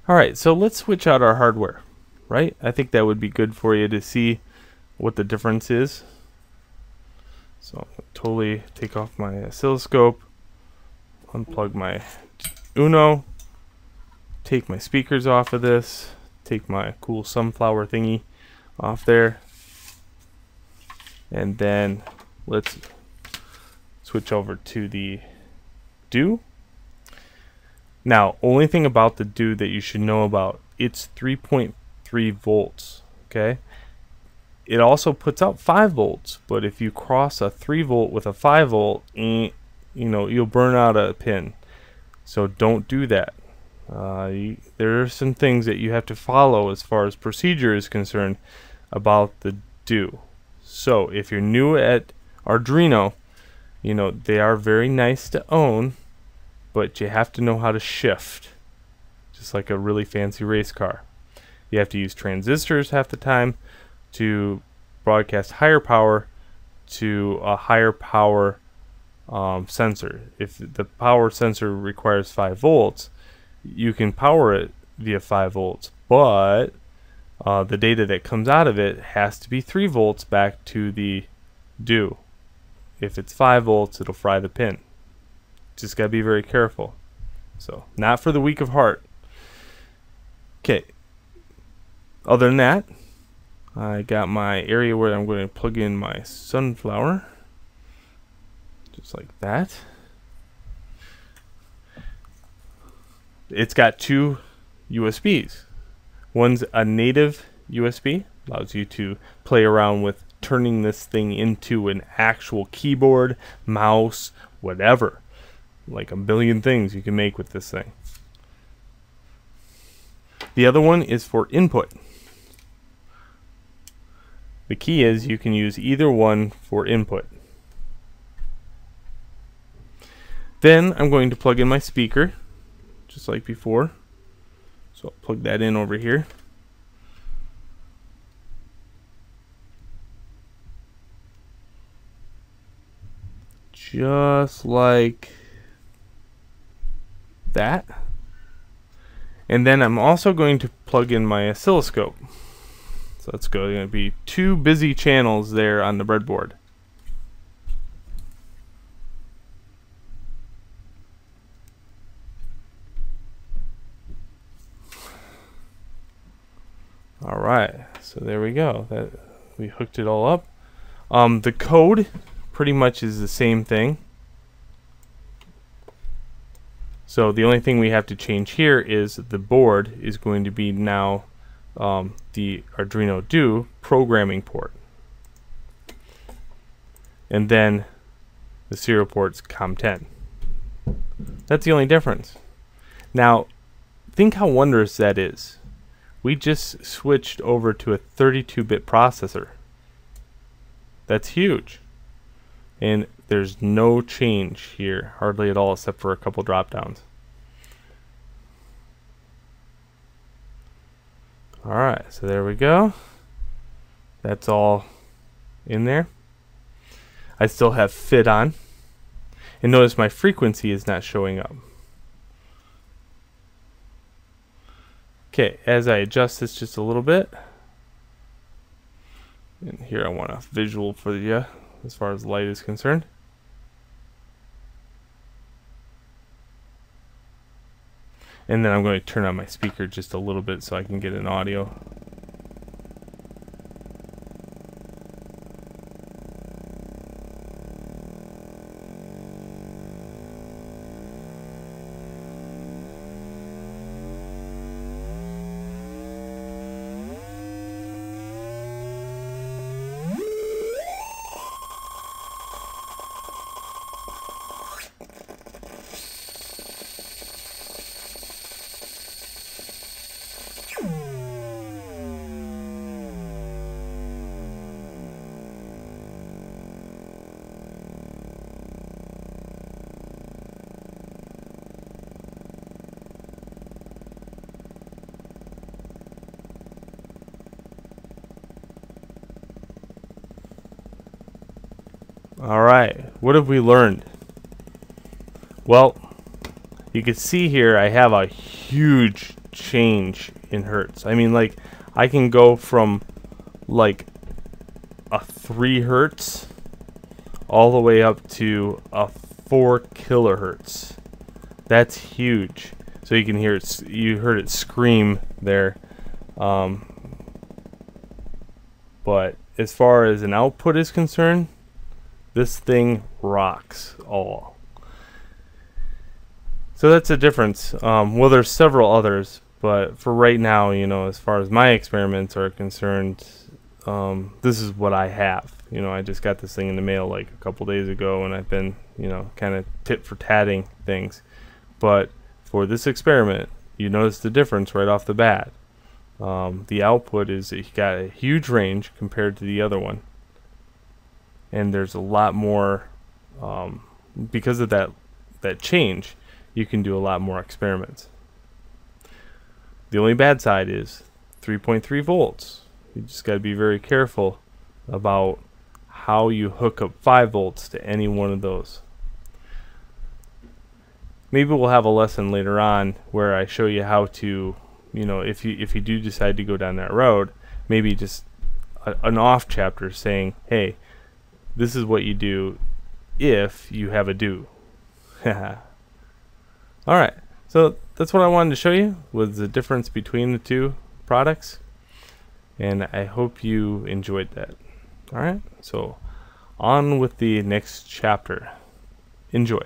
Alright, so let's switch out our hardware, right? I think that would be good for you to see what the difference is. So I'm going to totally take off my oscilloscope, unplug my Uno, take my speakers off of this, take my cool sunflower thingy off there, and then let's switch over to the DUE. Now, only thing about the DUE that you should know about, it's 3.3 volts, okay? It also puts out 5 volts, but if you cross a 3 volt with a 5 volt, you know, you'll burn out a pin. So don't do that. There are some things that you have to follow as far as procedure is concerned about the DUE. So if you're new at Arduino, you know, they are very nice to own, but you have to know how to shift, just like a really fancy race car. You have to use transistors half the time to broadcast higher power to a higher power sensor. If the power sensor requires 5 volts, you can power it via 5 volts, but the data that comes out of it has to be 3 volts back to the DUE. If it's 5 volts, it'll fry the pin. Just gotta be very careful. So, not for the weak of heart. Okay. Other than that, I got my area where I'm going to plug in my sunflower. Just like that. It's got 2 USBs. One's a native USB, allows you to play around with turning this thing into an actual keyboard, mouse, whatever. Like a billion things you can make with this thing. The other one is for input. The key is you can use either one for input. Then I'm going to plug in my speaker, just like before. So I'll plug that in over here. Just like that. And then I'm also going to plug in my oscilloscope. So let's go. There's going to be 2 busy channels there on the breadboard. Alright, so there we go. We hooked it all up. The code pretty much is the same thing. So the only thing we have to change here is the board is going to be now the Arduino DUE programming port. And then the serial port's COM10. That's the only difference. Now, think how wondrous that is. We just switched over to a 32-bit processor. That's huge. And there's no change here, hardly at all, except for a couple drop downs. Alright, so there we go. That's all in there. I still have fit on. And notice my frequency is not showing up. Okay, as I adjust this just a little bit. And here I want a visual for you as far as light is concerned. And then I'm going to turn on my speaker just a little bit so I can get an audio. Alright, what have we learned? Well, you can see here I have a huge change in hertz. I mean, like, I can go from like a 3 hertz all the way up to a 4 kilohertz. That's huge. So you can hear it. You heard it scream there. But as far as an output is concerned, this thing rocks all. So that's a difference. Well, there's several others, but for right now, you know, as far as my experiments are concerned, this is what I have. You know, I just got this thing in the mail like a couple days ago, and I've been, you know, kind of tit for tatting things. But for this experiment, you notice the difference right off the bat. The output is, it got a huge range compared to the other one, and there's a lot more because of that change. You can do a lot more experiments. The only bad side is 3.3 volts. You just got to be very careful about how you hook up 5 volts to any one of those. Maybe we'll have a lesson later on where I show you how to, you know, if you do decide to go down that road, maybe just an off chapter saying, hey, this is what you do if you have a DUE. Alright, so that's what I wanted to show you, was the difference between the two products, and I hope you enjoyed that. Alright, so on with the next chapter. Enjoy.